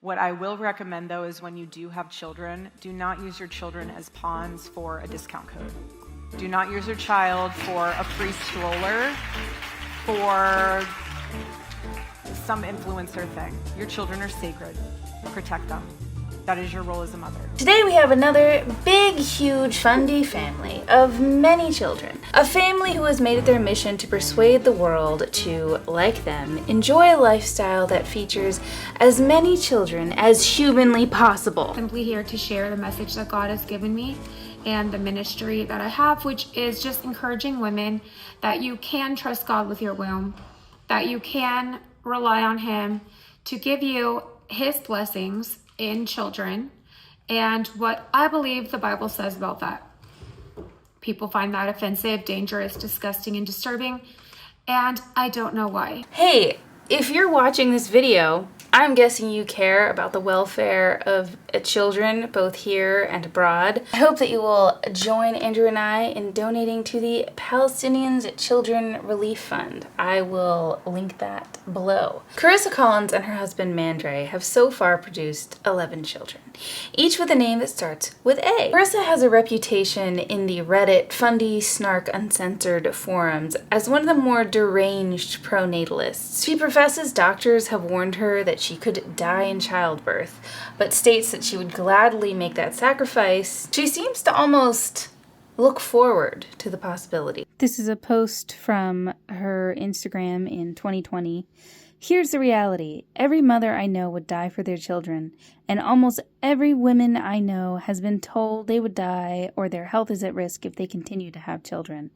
What I will recommend, though, is when you do have children, do not use your children as pawns for a discount code. Do not use your child for a free stroller, for some influencer thing. Your children are sacred. Protect them. That is your role as a mother. Today we have another big, huge, fundy family of many children. A family who has made it their mission to persuade the world to, like them, enjoy a lifestyle that features as many children as humanly possible. Simply here to share the message that God has given me and the ministry that I have, which is just encouraging women that you can trust God with your womb, that you can rely on Him to give you His blessings in children, and what I believe the Bible says about that. People find that offensive, dangerous, disgusting, and disturbing, and I don't know why. Hey, if you're watching this video, I'm guessing you care about the welfare of children, both here and abroad. I hope that you will join Andrew and I in donating to the Palestinians Children Relief Fund. I will link that below. Karissa Collins and her husband Mandre have so far produced 11 children, each with a name that starts with A. Karissa has a reputation in the Reddit fundy, snark, uncensored forums as one of the more deranged pro-natalists. She professes doctors have warned her that she could die in childbirth, but states that she would gladly make that sacrifice. She seems to almost look forward to the possibility. This is a post from her Instagram in 2020. Here's the reality. Every mother I know would die for their children, and almost every woman I know has been told they would die or their health is at risk if they continue to have children.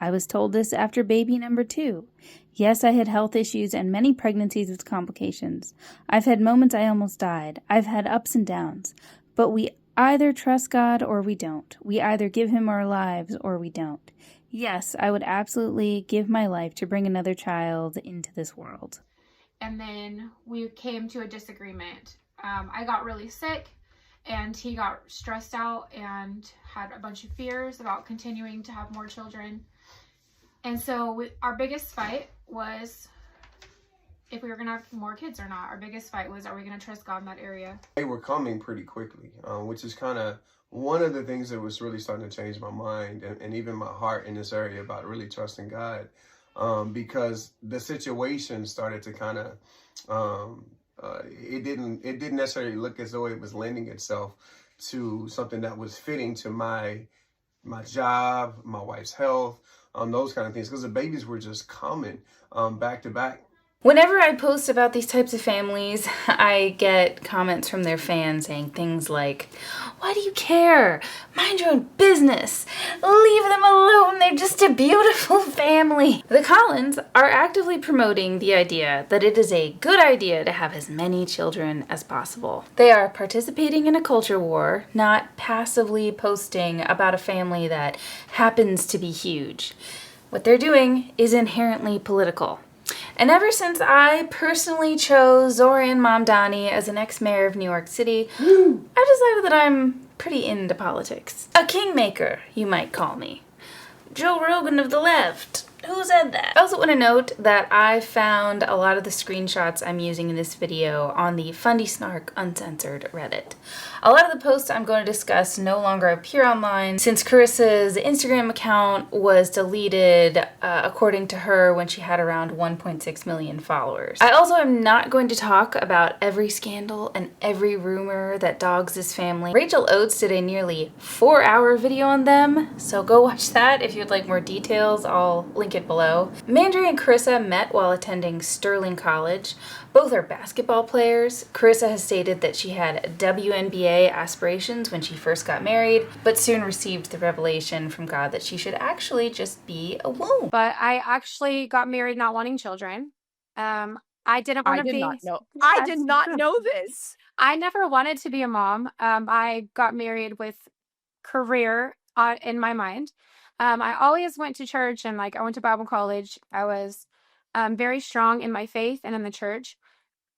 I was told this after baby number 2. Yes, I had health issues and many pregnancies with complications. I've had moments I almost died. I've had ups and downs. But we either trust God or we don't. We either give Him our lives or we don't. Yes, I would absolutely give my life to bring another child into this world. And then we came to a disagreement. I got really sick and he got stressed out and had a bunch of fears about continuing to have more children. And so our biggest fight was if we were going to have more kids or not. Our biggest fight was, are we going to trust God in that area? They were coming pretty quickly, which is kind of one of the things that was really starting to change my mind and even my heart in this area about really trusting God. Because the situation started to kind of, it didn't necessarily look as though it was lending itself to something that was fitting to my job, my wife's health, those kind of things, because the babies were just coming back to back. Whenever I post about these types of families, I get comments from their fans saying things like, "Why do you care? Mind your own business. Leave them alone. They're just a beautiful family." The Collins are actively promoting the idea that it is a good idea to have as many children as possible. They are participating in a culture war, not passively posting about a family that happens to be huge. What they're doing is inherently political. And ever since I personally chose Zoran Mamdani as an ex-mayor of New York City, I've decided that I'm pretty into politics. A kingmaker, you might call me. Joe Rogan of the left. Who said that? I also want to note that I found a lot of the screenshots I'm using in this video on the Fundy Snark Uncensored Reddit. A lot of the posts I'm going to discuss no longer appear online since Karissa's Instagram account was deleted, according to her, when she had around 1.6 million followers. I also am not going to talk about every scandal and every rumor that dogs this family. Rachel Oates did a nearly 4-hour video on them, so go watch that if you'd like more details. I'll link it below. Mandre and Karissa met while attending Sterling College. Both are basketball players. Karissa has stated that she had WNBA aspirations when she first got married, but soon received the revelation from God that she should actually just be a womb. But I actually got married not wanting children. I didn't want to be. I did not know this. I never wanted to be a mom. I got married with career in my mind. I always went to church and I went to Bible college. I was very strong in my faith and in the church.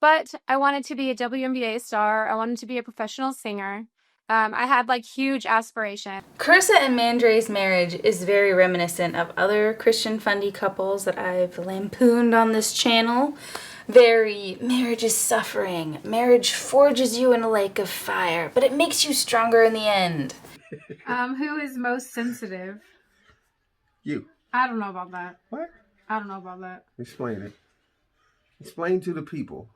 But I wanted to be a WNBA star. I wanted to be a professional singer. I had huge aspirations. Karissa and Mandre's marriage is very reminiscent of other Christian fundy couples that I've lampooned on this channel. very, marriage is suffering. Marriage forges you in a lake of fire, but it makes you stronger in the end. Who is most sensitive? You. I don't know about that. What? I don't know about that. Explain it. Explain to the people.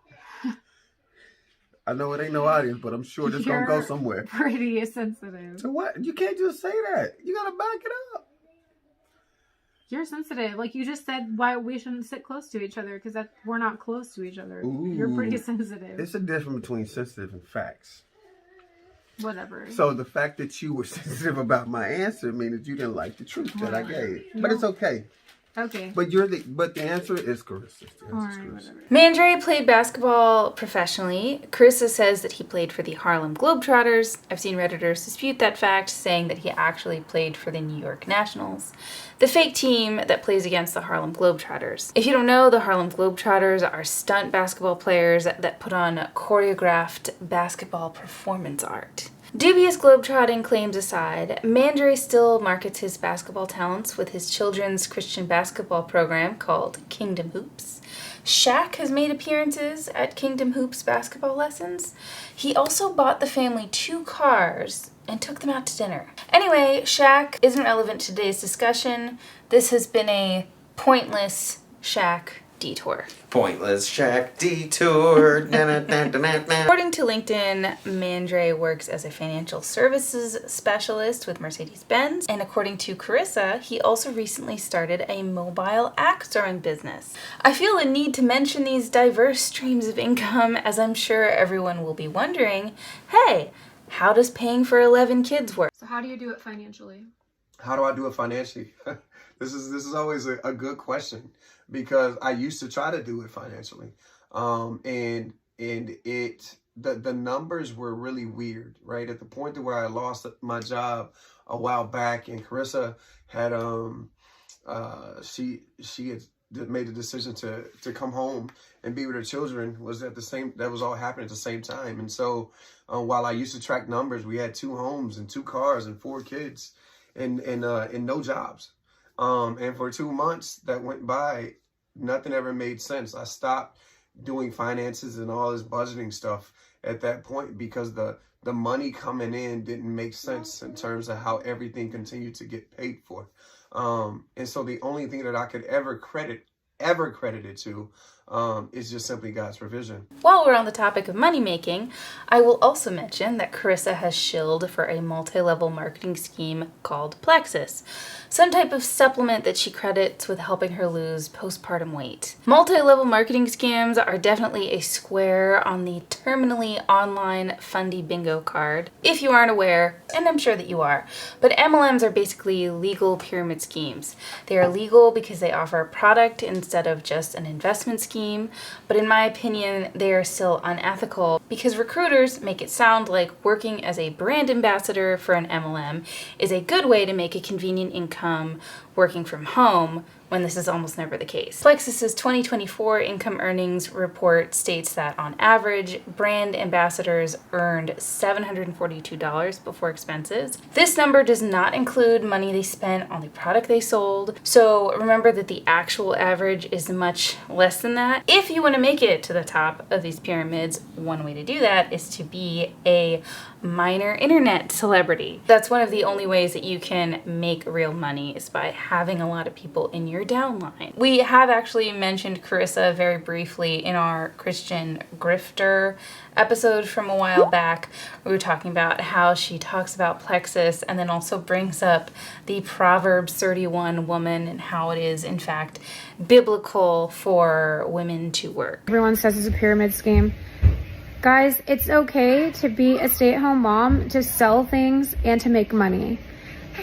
I know it ain't no audience, but I'm sure this gonna go somewhere. Pretty sensitive. So what? You can't just say that. You gotta back it up. You're sensitive. Like you just said why we shouldn't sit close to each other because we're not close to each other. Ooh. You're pretty sensitive. It's a difference between sensitive and facts. Whatever. So the fact that you were sensitive about my answer means that you didn't like the truth that I gave. No. But it's okay. Okay. But the answer is Karissa. Mandre played basketball professionally. Karissa says that he played for the Harlem Globetrotters. I've seen Redditors dispute that fact, saying that he actually played for the New York Nationals, the fake team that plays against the Harlem Globetrotters. If you don't know, the Harlem Globetrotters are stunt basketball players that put on choreographed basketball performance art. Dubious globetrotting claims aside, Mandre still markets his basketball talents with his children's Christian basketball program called Kingdom Hoops. Shaq has made appearances at Kingdom Hoops basketball lessons. He also bought the family 2 cars and took them out to dinner. Anyway, Shaq isn't relevant to today's discussion. This has been a pointless Shaq detour. Pointless Shaq detour. According to LinkedIn, Mandre works as a financial services specialist with Mercedes-Benz. And according to Karissa, he also recently started a mobile axe throwing business. I feel a need to mention these diverse streams of income, as I'm sure everyone will be wondering, hey, how does paying for 11 kids work? So how do you do it financially? How do I do it financially? This is always a good question because I used to try to do it financially. And the numbers were really weird, right? At the point to where I lost my job a while back, and Karissa had she had made the decision to come home and be with her children that was all happening at the same time. And so while I used to track numbers, we had 2 homes and 2 cars and 4 kids and no jobs. And for 2 months that went by, nothing ever made sense. I stopped doing finances and all this budgeting stuff at that point because the money coming in didn't make sense in terms of how everything continued to get paid for. And so the only thing that I could ever credit it to is just simply God's provision. While we're on the topic of money making, I will also mention that Karissa has shilled for a multi-level marketing scheme called Plexus, some type of supplement that she credits with helping her lose postpartum weight. Multi-level marketing scams are definitely a square on the terminally online Fundy bingo card. If you aren't aware, and I'm sure that you are, but MLMs are basically legal pyramid schemes. They are legal because they offer a product instead of just an investment scheme, but in my opinion, they are still unethical because recruiters make it sound like working as a brand ambassador for an MLM is a good way to make a convenient income working from home, when this is almost never the case. Plexus's 2024 income earnings report states that on average, brand ambassadors earned $742 before expenses. This number does not include money they spent on the product they sold, so remember that the actual average is much less than that. If you want to make it to the top of these pyramids, one way to do that is to be a minor internet celebrity. That's one of the only ways that you can make real money is by having a lot of people in your downline. We have actually mentioned Karissa very briefly in our Christian grifter episode from a while back. We were talking about how she talks about Plexus and then also brings up the Proverbs 31 woman and how it is in fact biblical for women to work. Everyone says it's a pyramid scheme. Guys, it's okay to be a stay-at-home mom, to sell things, and to make money.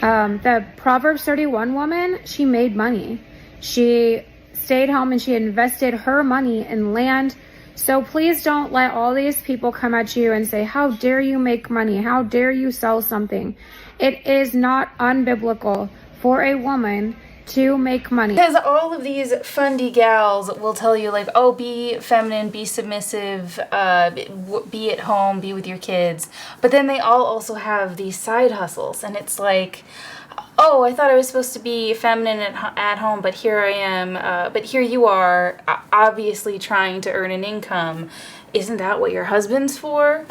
The Proverbs 31 woman, she made money. She stayed home and she invested her money in land. So please don't let all these people come at you and say, how dare you make money? How dare you sell something? It is not unbiblical for a woman to make money. Because all of these fundy gals will tell you like, oh, be feminine, be submissive, be at home, be with your kids. But then they all also have these side hustles. And it's like, oh, I thought I was supposed to be feminine at home, but here I am, but here you are, obviously trying to earn an income. Isn't that what your husband's for?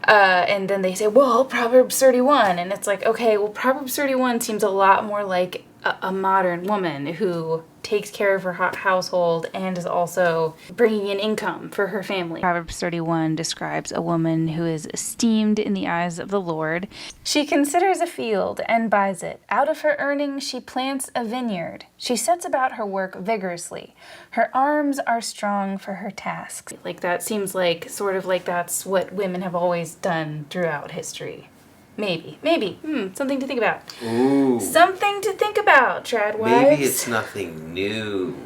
And then they say, well, Proverbs 31. And it's like, okay, well, Proverbs 31 seems a lot more like a modern woman who takes care of her household and is also bringing in income for her family. Proverbs 31 describes a woman who is esteemed in the eyes of the Lord. She considers a field and buys it. Out of her earnings, she plants a vineyard. She sets about her work vigorously. Her arms are strong for her tasks. Like that seems like sort of like that's what women have always done throughout history. Maybe. Something to think about. Ooh. Something to think about, trad wives. Maybe it's nothing new.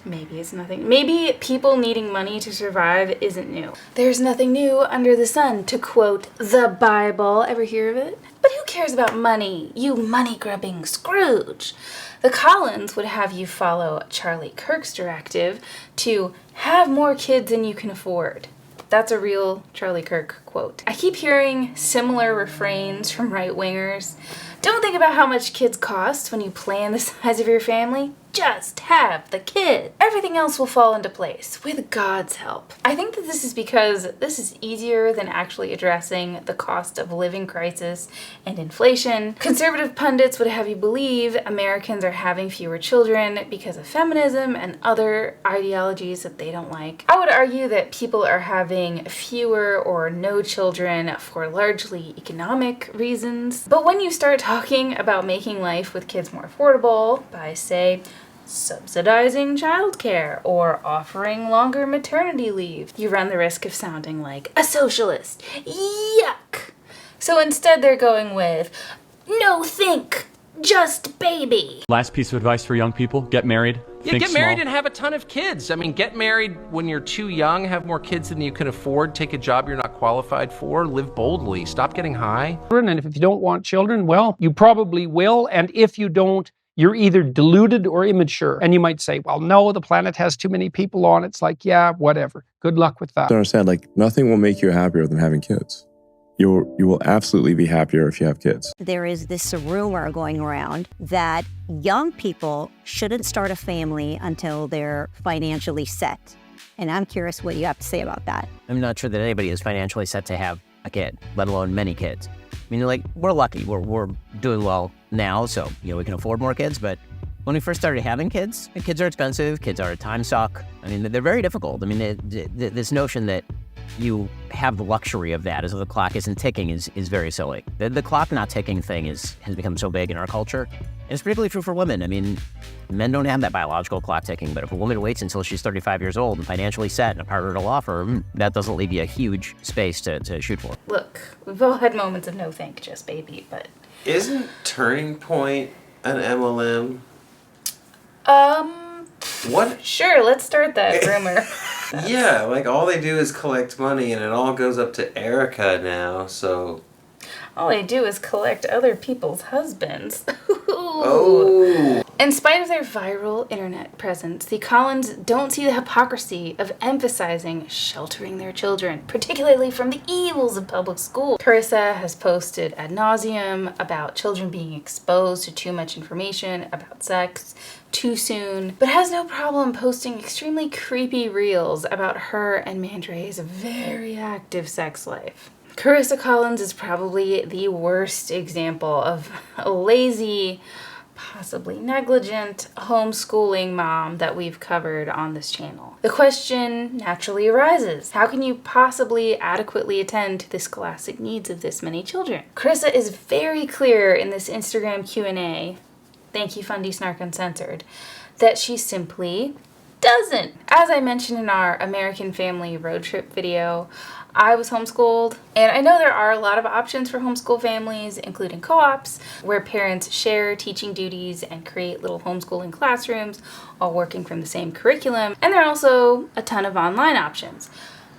Maybe it's nothing. Maybe people needing money to survive isn't new. There's nothing new under the sun, to quote the Bible. Ever hear of it? But who cares about money, you money-grubbing Scrooge? The Collins would have you follow Charlie Kirk's directive to have more kids than you can afford. That's a real Charlie Kirk quote. I keep hearing similar refrains from right-wingers. Don't think about how much kids cost when you plan the size of your family. Just have the kid. Everything else will fall into place with God's help. I think that this is because this is easier than actually addressing the cost of living crisis and inflation. Conservative pundits would have you believe Americans are having fewer children because of feminism and other ideologies that they don't like. I would argue that people are having fewer or no children for largely economic reasons. But when you start talking about making life with kids more affordable by, say, subsidizing childcare or offering longer maternity leave, you run the risk of sounding like a socialist. Yuck! So instead they're going with, no think, just baby. Last piece of advice for young people, get married. Yeah, get married and have a ton of kids. I mean, get married when you're too young, have more kids than you can afford, take a job you're not qualified for, live boldly, stop getting high. And if you don't want children, well, you probably will. And if you don't, you're either deluded or immature. And you might say, well, no, the planet has too many people on it. It's like, yeah, whatever. Good luck with that. I understand, like, nothing will make you happier than having kids. You will absolutely be happier if you have kids. There is this rumor going around that young people shouldn't start a family until they're financially set. And I'm curious what you have to say about that. I'm not sure that anybody is financially set to have a kid, let alone many kids. I mean, like, we're lucky. We're doing well now, so, we can afford more kids. But when we first started having kids, kids are expensive. Kids are a time suck. I mean, they're very difficult. I mean, this notion that you have the luxury of that as if the clock isn't ticking is very silly. The clock not ticking thing has become so big in our culture. And it's particularly true for women. I mean, men don't have that biological clock ticking, but if a woman waits until she's 35 years old and financially set and a partner to law firm, that doesn't leave you a huge space to shoot for. Look, we've all had moments of no think, just baby, but... Isn't Turning Point an MLM? What? Sure, let's start that rumor. Yeah, like all they do is collect money and it all goes up to Erica now, so... All they do is collect other people's husbands. Oh. In spite of their viral internet presence, the Collins don't see the hypocrisy of emphasizing sheltering their children, particularly from the evils of public school. Karissa has posted ad nauseum about children being exposed to too much information about sex too soon, but has no problem posting extremely creepy reels about her and Mandre's very active sex life. Karissa Collins is probably the worst example of a lazy, possibly negligent homeschooling mom that we've covered on this channel. The question naturally arises, how can you possibly adequately attend to the scholastic needs of this many children? Karissa is very clear in this Instagram Q&A, thank you Fundy Snark Uncensored, that she simply doesn't. As I mentioned in our American Family Road Trip video, I was homeschooled, and I know there are a lot of options for homeschool families, including co-ops, where parents share teaching duties and create little homeschooling classrooms, all working from the same curriculum, and there are also a ton of online options.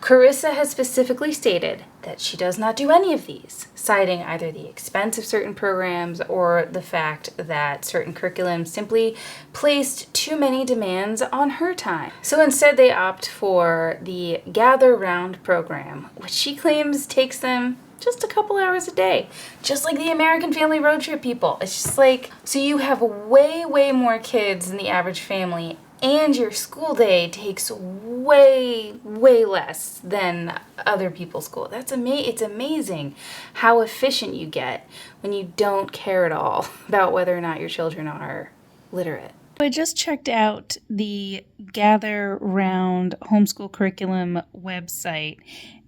Karissa has specifically stated that she does not do any of these, citing either the expense of certain programs or the fact that certain curriculums simply placed too many demands on her time. So instead they opt for the Gather Round program, which she claims takes them Just a couple hours a day. Just like the American family road trip people. It's just like, so you have way, way more kids than the average family, and your school day takes way, way less than other people's school. It's amazing how efficient you get when you don't care at all about whether or not your children are literate. I just checked out the Gather Round homeschool curriculum website,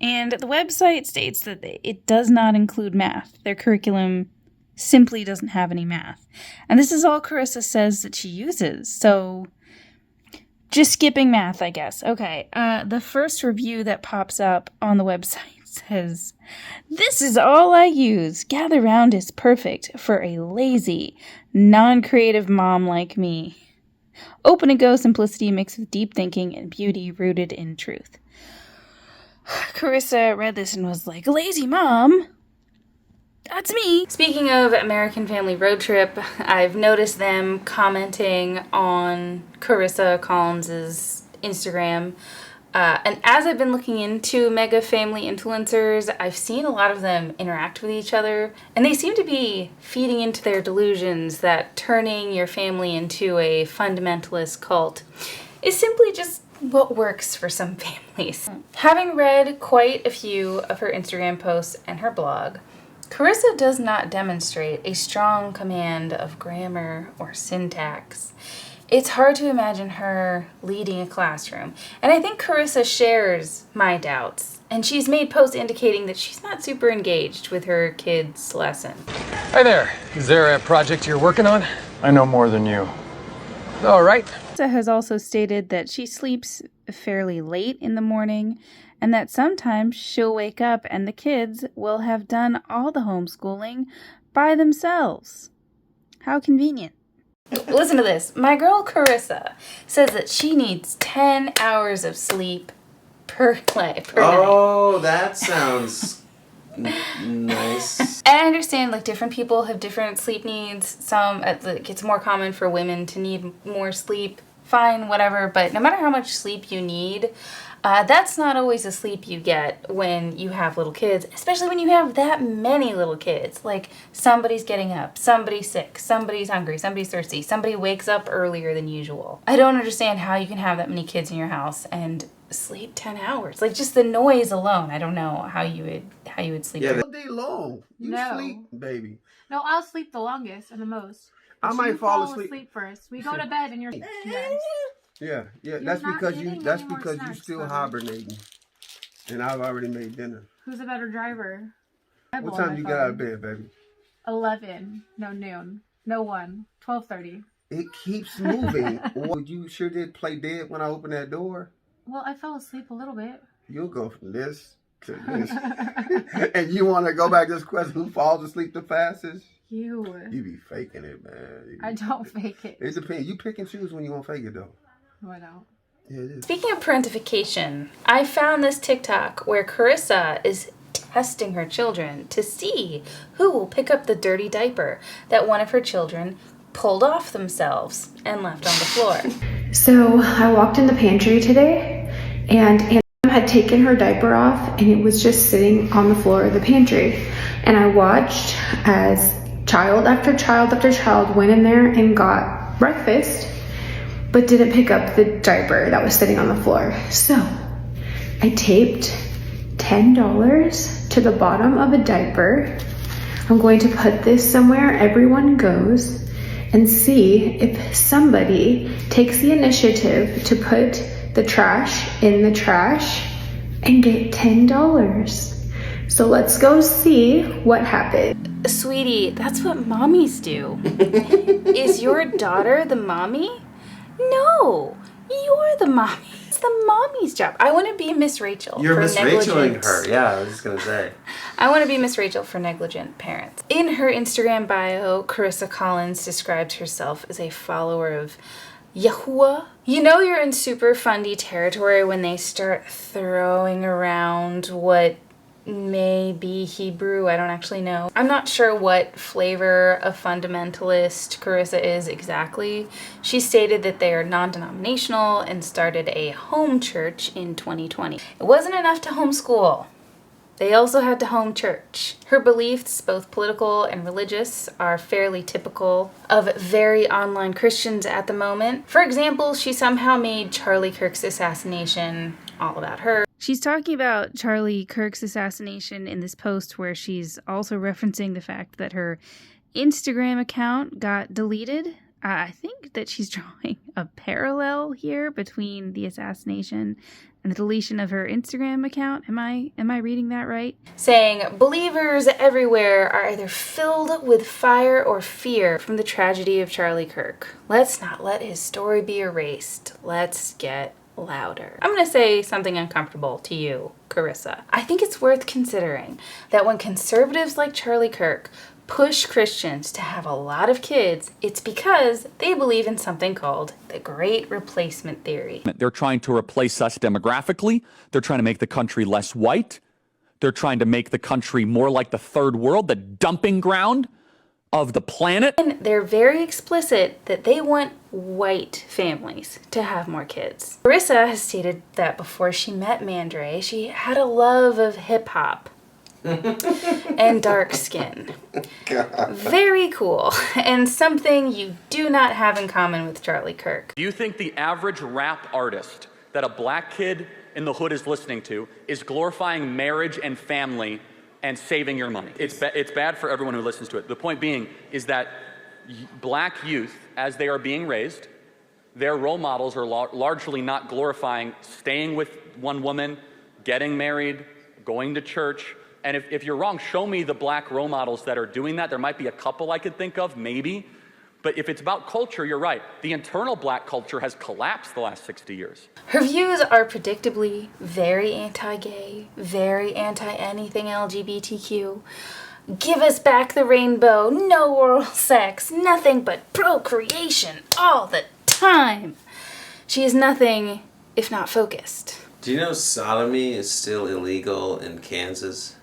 and the website states that it does not include math. Their curriculum simply doesn't have any math. And this is all Karissa says that she uses, so just skipping math, I guess. Okay, the first review that pops up on the website says, "This is all I use. Gather Round is perfect for a lazy, non-creative mom like me. Open and go simplicity mixed with deep thinking and beauty rooted in truth." Karissa read this and was like, "Lazy mom? That's me." Speaking of American Family Road Trip, I've noticed them commenting on Karissa Collins's Instagram. And as I've been looking into mega family influencers, I've seen a lot of them interact with each other, and they seem to be feeding into their delusions that turning your family into a fundamentalist cult is simply just what works for some families. Having read quite a few of her Instagram posts and her blog, Karissa does not demonstrate a strong command of grammar or syntax. It's hard to imagine her leading a classroom, and I think Karissa shares my doubts, and she's made posts indicating that she's not super engaged with her kids' lesson. Hi there. Is there a project you're working on? I know more than you. All right. Karissa has also stated that she sleeps fairly late in the morning, and that sometimes she'll wake up and the kids will have done all the homeschooling by themselves. How convenient. Listen to this. My girl Karissa says that she needs 10 hours of sleep per night. Oh, that sounds nice. And I understand, like, different people have different sleep needs. Some, like, it's more common for women to need more sleep. Fine, whatever. But no matter how much sleep you need, that's not always the sleep you get when you have little kids, especially when you have that many little kids. Like, somebody's getting up, somebody's sick, somebody's hungry, somebody's thirsty, somebody wakes up earlier than usual. I don't understand how you can have that many kids in your house and sleep 10 hours. Like, just the noise alone. I don't know how you would sleep. All day long. You sleep, baby. No, I'll sleep the longest and the most. I But might you fall fall asleep. first. We go to bed and you're. Yes. Yeah. You're That's not because eating that's any more because you snacks, still buddy. hibernating, and I've already made dinner. Who's a better driver? What time do you get out of bed, baby? 11. No, noon. No, 1. 12:30. It keeps moving. You sure did play dead when I opened that door. Well, I fell asleep a little bit. You'll go from this to this, and you want to go back to this question: who falls asleep the fastest? You be faking it, man. I don't fake it. It depends. You pick and choose when you want to fake it, though. No, I don't. Yeah, it is. Speaking of parentification, I found this TikTok where Karissa is testing her children to see who will pick up the dirty diaper that one of her children pulled off themselves and left on the floor. So I walked in the pantry today, and Anna had taken her diaper off, and it was just sitting on the floor of the pantry. And I watched as child after child after child went in there and got breakfast, but didn't pick up the diaper that was sitting on the floor. So I taped $10 to the bottom of a diaper. I'm going to put this somewhere everyone goes and see if somebody takes the initiative to put the trash in the trash and get $10. So let's go see what happens. Sweetie, that's what mommies do. Is your daughter the mommy? No, you're the mommy. It's the mommy's job. I want to be Miss Rachel. You're for Miss Racheling negligent- her. Yeah, I was just going to say. I want to be Miss Rachel for negligent parents. In her Instagram bio, Karissa Collins describes herself as a follower of Yahuwah. You know you're in super fundy territory when they start throwing around what may be Hebrew. I don't actually know. I'm not sure what flavor of fundamentalist Karissa is exactly. She stated that they are non-denominational and started a home church in 2020. It wasn't enough to homeschool. They also had to home church. Her beliefs, both political and religious, are fairly typical of very online Christians at the moment. For example, she somehow made Charlie Kirk's assassination all about her. She's talking about Charlie Kirk's assassination in this post where she's also referencing the fact that her Instagram account got deleted. I think that she's drawing a parallel here between the assassination and the deletion of her Instagram account. Am I reading that right? Saying believers everywhere are either filled with fire or fear from the tragedy of Charlie Kirk. Let's not let his story be erased. Let's get louder. I'm going to say something uncomfortable to you, Karissa. I think it's worth considering that when conservatives like Charlie Kirk push Christians to have a lot of kids, it's because they believe in something called the Great Replacement Theory. They're trying to replace us demographically. They're trying to make the country less white. They're trying to make the country more like the third world, the dumping ground of the planet. And they're very explicit that they want white families to have more kids. Karissa has stated that before she met Mandre, she had a love of hip-hop and dark skin. God. Very cool, and something you do not have in common with Charlie Kirk. Do you think the average rap artist that a black kid in the hood is listening to is glorifying marriage and family and saving your money? It's bad for everyone who listens to it. The point being is that black youth, as they are being raised, their role models are largely not glorifying staying with one woman, getting married, going to church. And if you're wrong, show me the black role models that are doing that. There might be a couple I could think of, maybe. But if it's about culture, you're right. The internal black culture has collapsed the last 60 years. Her views are predictably very anti-gay, very anti-anything LGBTQ. Give us back the rainbow, no oral sex, nothing but procreation all the time. She is nothing if not focused. Do you know sodomy is still illegal in Kansas?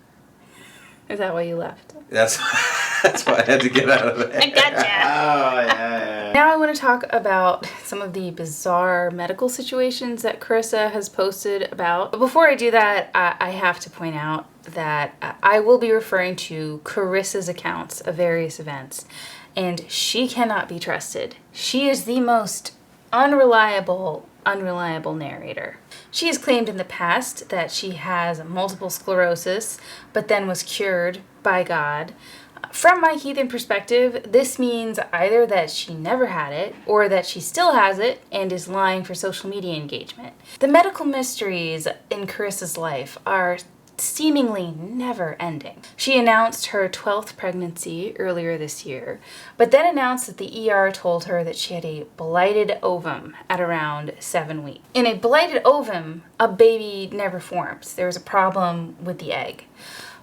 Is that why you left? That's why I had to get out of there. I gotcha. Oh, yeah. Now I want to talk about some of the bizarre medical situations that Karissa has posted about. But before I do that, I have to point out that I will be referring to Karissa's accounts of various events, and she cannot be trusted. She is the most unreliable narrator. She has claimed in the past that she has multiple sclerosis, but then was cured by God. From my heathen perspective, this means either that she never had it, or that she still has it and is lying for social media engagement. The medical mysteries in Karissa's life are seemingly never ending. She announced her 12th pregnancy earlier this year, but then announced that the ER told her that she had a blighted ovum at around 7 weeks. In a blighted ovum, a baby never forms. There was a problem with the egg.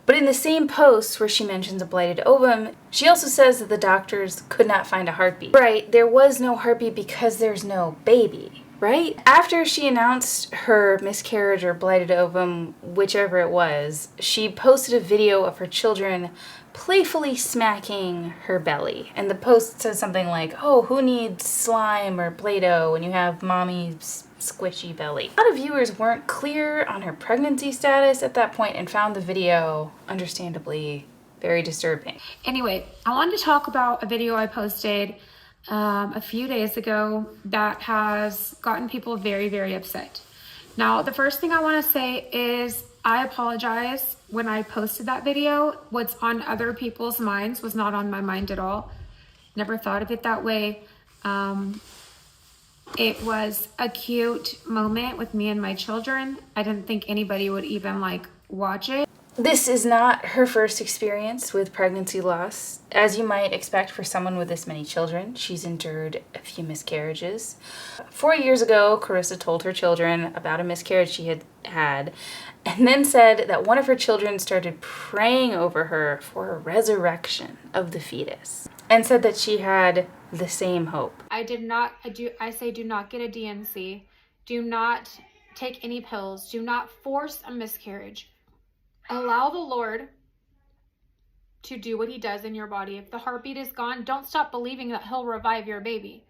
But in the same post where she mentions a blighted ovum, she also says that the doctors could not find a heartbeat. Right, there was no heartbeat because there's no baby. Right? After she announced her miscarriage or blighted ovum, whichever it was, she posted a video of her children playfully smacking her belly. And the post says something like, oh, who needs slime or Play-Doh when you have mommy's squishy belly? A lot of viewers weren't clear on her pregnancy status at that point and found the video, understandably, very disturbing. Anyway, I wanted to talk about a video I posted a few days ago that has gotten people very, very upset. Now, the first thing I want to say is I apologize when I posted that video. What's on other people's minds was not on my mind at all. Never thought of it that way. It was a cute moment with me and my children. I didn't think anybody would even watch it. This is not her first experience with pregnancy loss. As you might expect for someone with this many children, she's endured a few miscarriages. 4 years ago, Karissa told her children about a miscarriage she had had, and then said that one of her children started praying over her for a resurrection of the fetus, and said that she had the same hope. I say do not get a DNC. Do not take any pills. Do not force a miscarriage. Allow the Lord to do what he does in your body. If the heartbeat is gone, don't stop believing that he'll revive your baby.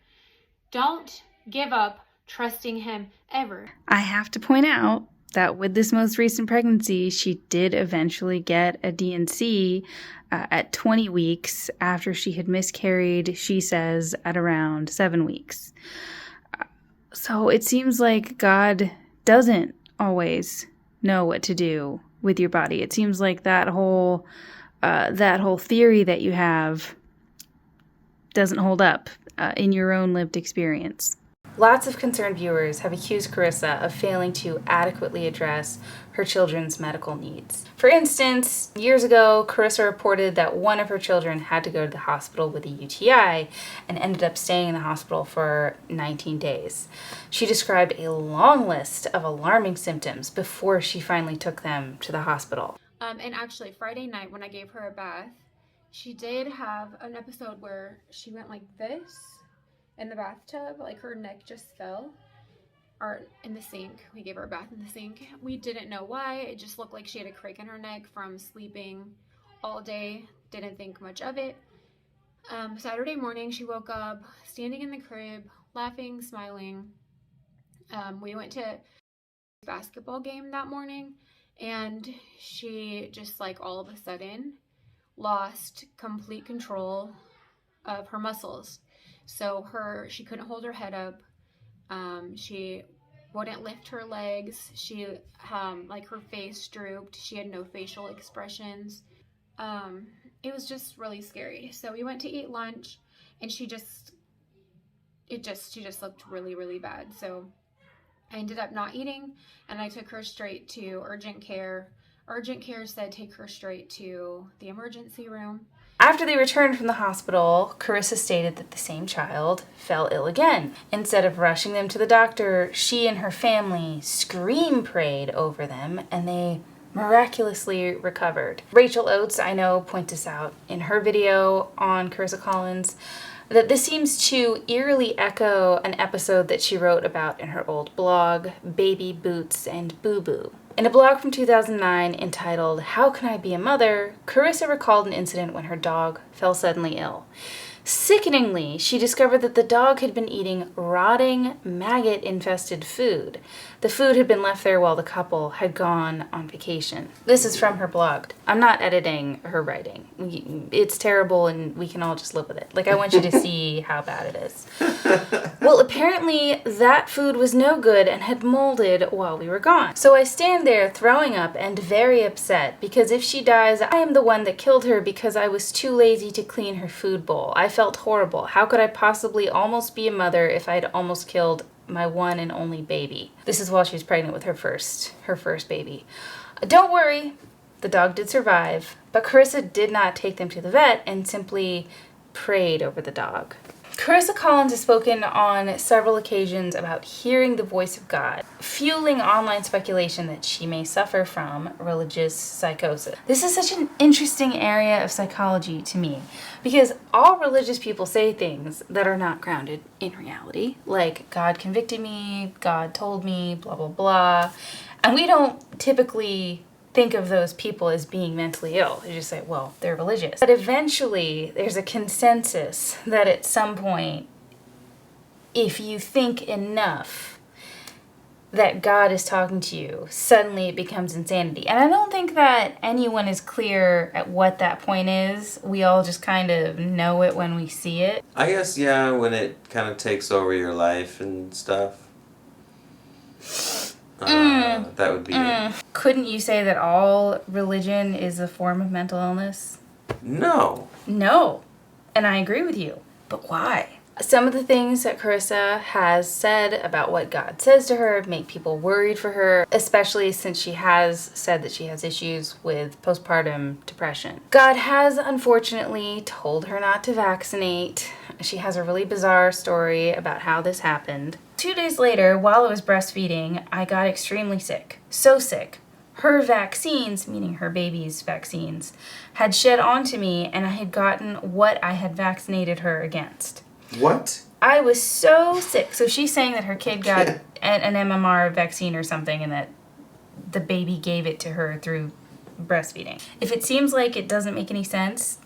Don't give up trusting him ever. I have to point out that with this most recent pregnancy, she did eventually get a D&C at 20 weeks after she had miscarried, she says, at around 7 weeks. So it seems like God doesn't always know what to do with your body. It seems like that whole theory that you have doesn't hold up in your own lived experience. Lots of concerned viewers have accused Karissa of failing to adequately address her children's medical needs. For instance, years ago, Karissa reported that one of her children had to go to the hospital with a UTI and ended up staying in the hospital for 19 days. She described a long list of alarming symptoms before she finally took them to the hospital. And actually, Friday night when I gave her a bath, she did have an episode where she went like this in the bathtub, like her neck just fell, or in the sink. We gave her a bath in the sink. We didn't know why. It just looked like she had a crick in her neck from sleeping all day. Didn't think much of it. Saturday morning, she woke up standing in the crib, laughing, smiling. We went to a basketball game that morning, and she just like all of a sudden lost complete control of her muscles. So she couldn't hold her head up. She wouldn't lift her legs. She, like her face drooped. She had no facial expressions. It was just really scary. So we went to eat lunch, and she just looked really, really bad. So I ended up not eating, and I took her straight to urgent care. Urgent care said take her straight to the emergency room. After they returned from the hospital, Karissa stated that the same child fell ill again. Instead of rushing them to the doctor, she and her family scream prayed over them, and they miraculously recovered. Rachel Oates, I know, points this out in her video on Karissa Collins, that this seems to eerily echo an episode that she wrote about in her old blog, Baby Boots and Boo Boo. In a blog from 2009 entitled, How Can I Be a Mother?, Karissa recalled an incident when her dog fell suddenly ill. Sickeningly, she discovered that the dog had been eating rotting, maggot-infested food. The food had been left there while the couple had gone on vacation. This is from her blog. I'm not editing her writing. It's terrible and we can all just live with it. Like, I want you to see how bad it is. Well, apparently that food was no good and had molded while we were gone. So I stand there throwing up and very upset because if she dies, I am the one that killed her because I was too lazy to clean her food bowl. I felt horrible. How could I possibly almost be a mother if I'd almost killed my one and only baby? This is while she was pregnant with her first baby. Don't worry, the dog did survive, but Karissa did not take them to the vet and simply prayed over the dog. Karissa Collins has spoken on several occasions about hearing the voice of God, fueling online speculation that she may suffer from religious psychosis. This is such an interesting area of psychology to me, because all religious people say things that are not grounded in reality, like God convicted me, God told me, blah, blah, blah, and we don't typically think of those people as being mentally ill. You just say, well, they're religious. But eventually, there's a consensus that at some point, if you think enough that God is talking to you, suddenly it becomes insanity. And I don't think that anyone is clear at what that point is. We all just kind of know it when we see it. I guess, yeah, when it kind of takes over your life and stuff. That would be it. Couldn't you say that all religion is a form of mental illness? No. No. And I agree with you. But why? Some of the things that Karissa has said about what God says to her make people worried for her, especially since she has said that she has issues with postpartum depression. God has unfortunately told her not to vaccinate. She has a really bizarre story about how this happened. 2 days later, while I was breastfeeding, I got extremely sick. So sick. Her vaccines, meaning her baby's vaccines, had shed onto me and I had gotten what I had vaccinated her against. What? I was so sick. So she's saying that her kid got an MMR vaccine or something and that the baby gave it to her through breastfeeding. If it seems like it doesn't make any sense,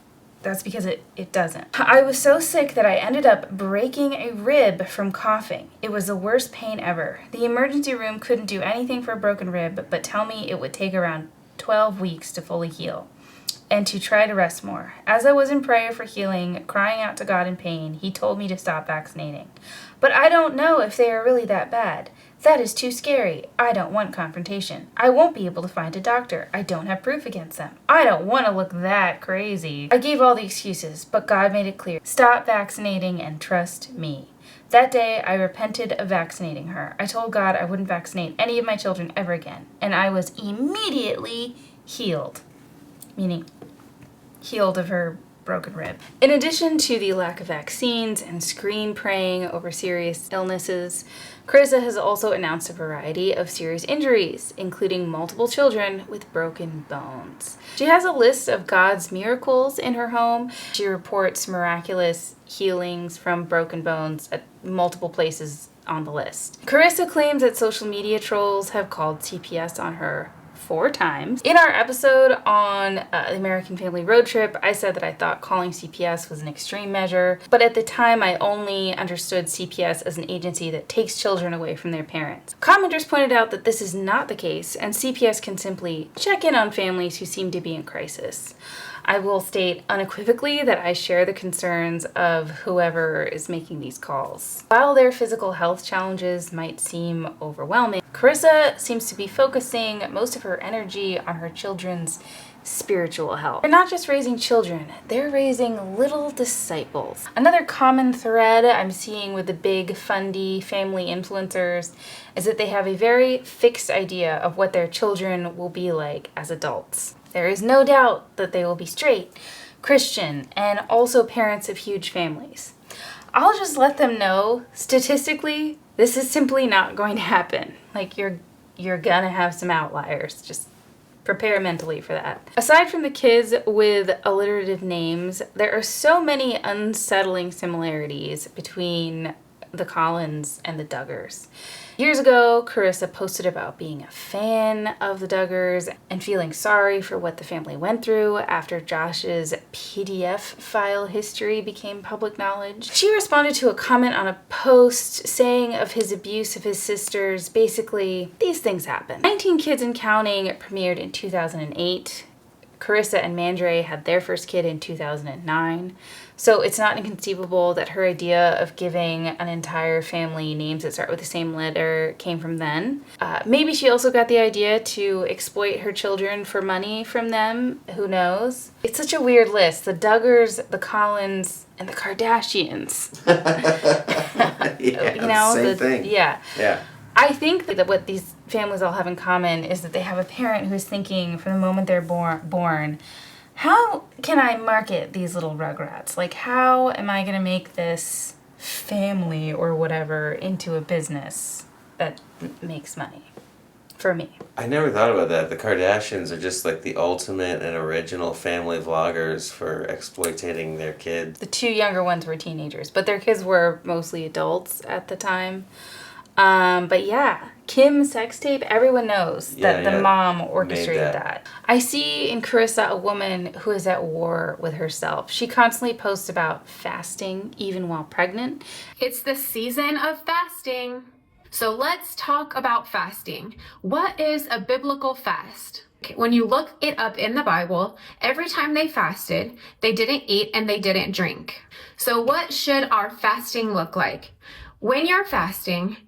That's because it doesn't. I was so sick that I ended up breaking a rib from coughing. It was the worst pain ever. The emergency room couldn't do anything for a broken rib, but tell me it would take around 12 weeks to fully heal, and to try to rest more. As I was in prayer for healing, crying out to God in pain, he told me to stop vaccinating. But I don't know if they are really that bad. That is too scary. I don't want confrontation. I won't be able to find a doctor. I don't have proof against them. I don't want to look that crazy. I gave all the excuses, but God made it clear. Stop vaccinating and trust me. That day, I repented of vaccinating her. I told God I wouldn't vaccinate any of my children ever again, and I was immediately healed. Meaning, healed of her broken rib. In addition to the lack of vaccines and screen praying over serious illnesses, Karissa has also announced a variety of serious injuries, including multiple children with broken bones. She has a list of God's miracles in her home. She reports miraculous healings from broken bones at multiple places on the list. Karissa claims that social media trolls have called CPS on her 4 times. In our episode on the American Family Road Trip, I said that I thought calling CPS was an extreme measure, but at the time I only understood CPS as an agency that takes children away from their parents. Commenters pointed out that this is not the case, and CPS can simply check in on families who seem to be in crisis. I will state unequivocally that I share the concerns of whoever is making these calls. While their physical health challenges might seem overwhelming, Karissa seems to be focusing most of her energy on her children's spiritual health. They're not just raising children, they're raising little disciples. Another common thread I'm seeing with the big fundy family influencers is that they have a very fixed idea of what their children will be like as adults. There is no doubt that they will be straight, Christian, and also parents of huge families. I'll just let them know, statistically, this is simply not going to happen. Like, you're gonna have some outliers. Just prepare mentally for that. Aside from the kids with alliterative names, there are so many unsettling similarities between the Collins and the Duggars. Years ago, Karissa posted about being a fan of the Duggars and feeling sorry for what the family went through after Josh's PDF file history became public knowledge. She responded to a comment on a post saying of his abuse of his sisters, basically, these things happen. 19 Kids and Counting premiered in 2008. Karissa and Mandre had their first kid in 2009. So it's not inconceivable that her idea of giving an entire family names that start with the same letter came from then. Maybe she also got the idea to exploit her children for money from them. Who knows? It's such a weird list. The Duggars, the Collins, and the Kardashians. Yeah, same thing. Yeah. Yeah. I think that what these families all have in common is that they have a parent who's thinking from the moment they're born, how can I market these little rugrats? Like, how am I going to make this family or whatever into a business that makes money for me? I never thought about that. The Kardashians are just like the ultimate and original family vloggers for exploiting their kids. The 2 younger ones were teenagers, but their kids were mostly adults at the time. But yeah, Kim's sex tape, everyone knows that the mom orchestrated that. I see in Karissa a woman who is at war with herself. She constantly posts about fasting, even while pregnant. It's the season of fasting. So let's talk about fasting. What is a biblical fast? When you look it up in the Bible, every time they fasted, they didn't eat and they didn't drink. So what should our fasting look like? When you're fasting,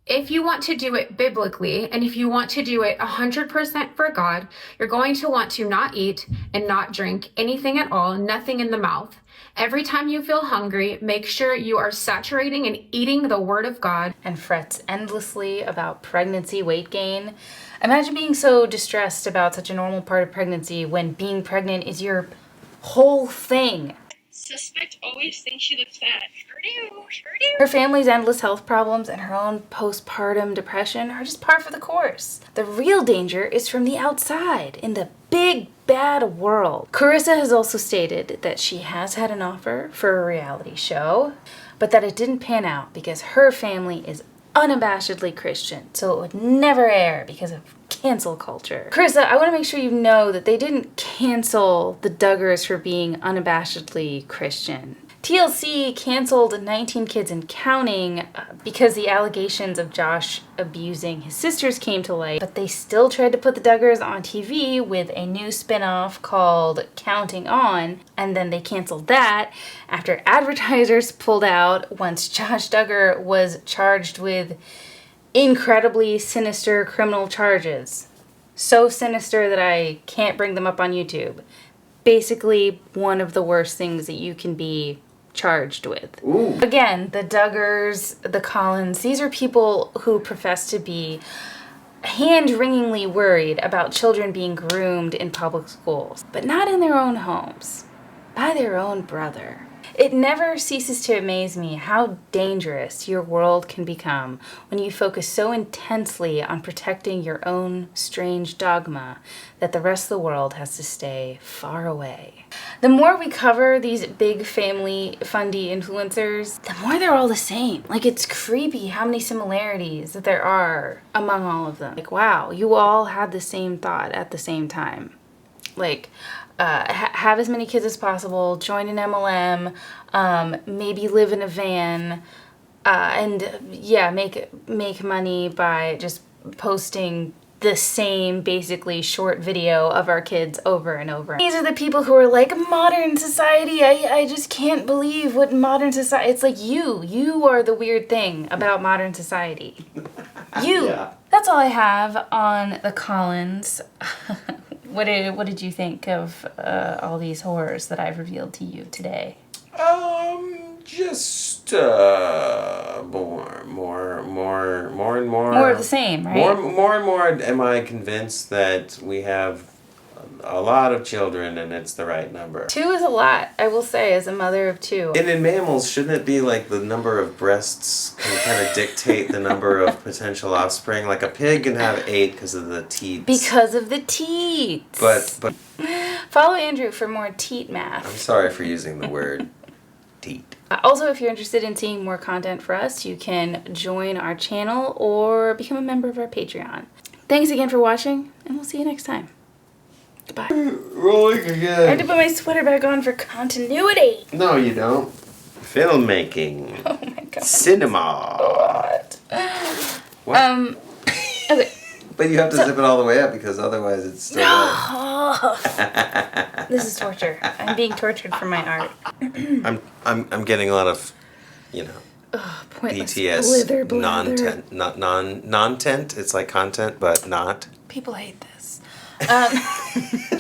if you want to do it biblically, and if you want to do it 100% for God, you're going to want to not eat and not drink anything at all, nothing in the mouth. Every time you feel hungry, make sure you are saturating and eating the Word of God. And frets endlessly about pregnancy weight gain. Imagine being so distressed about such a normal part of pregnancy when being pregnant is your whole thing. Suspect always thinks she looks fat. Sure do. Her family's endless health problems and her own postpartum depression are just par for the course. The real danger is from the outside, in the big, bad world. Karissa has also stated that she has had an offer for a reality show, but that it didn't pan out because her family is unabashedly Christian, so it would never air because of cancel culture. Karissa, I want to make sure you know that they didn't cancel the Duggars for being unabashedly Christian. TLC canceled 19 Kids and Counting because the allegations of Josh abusing his sisters came to light, but they still tried to put the Duggars on TV with a new spin-off called Counting On, and then they canceled that after advertisers pulled out once Josh Duggar was charged with incredibly sinister criminal charges. So sinister that I can't bring them up on YouTube. Basically, one of the worst things that you can be charged with. Ooh. Again, the Duggars, the Collins, these are people who profess to be hand-wringingly worried about children being groomed in public schools, but not in their own homes, by their own brother. It never ceases to amaze me how dangerous your world can become when you focus so intensely on protecting your own strange dogma that the rest of the world has to stay far away. The more we cover these big family fundy influencers, the more they're all the same. Like, it's creepy how many similarities that there are among all of them. Like, wow, you all had the same thought at the same time. Like, have as many kids as possible, join an MLM, maybe live in a van, and yeah, make money by just posting the same basically short video of our kids over and over. These are the people who are like, modern society, I just can't believe what modern society, it's like you are the weird thing about modern society. You. Yeah. That's all I have on the Collins. What did you think of all these horrors that I've revealed to you today? Just more and more. More of the same, right? More and more am I convinced that we have a lot of children and it's the right number. 2 is a lot, I will say, as a mother of 2. And in mammals, shouldn't it be like the number of breasts can kind of dictate the number of potential offspring? Like a pig can have 8 because of the teats. Because of the teats. But follow Andrew for more teat math. I'm sorry for using the word teat. Also, if you're interested in seeing more content for us, you can join our channel or become a member of our Patreon. Thanks again for watching, and we'll see you next time. Goodbye. Rolling again. I had to put my sweater back on for continuity. No, you don't. Filmmaking. Oh my god. Cinema. What? Okay. But you have to zip it all the way up because otherwise it's still This is torture. I'm being tortured for my art. I'm getting a lot of, BTS non-tent. It's like content, but not. People hate this.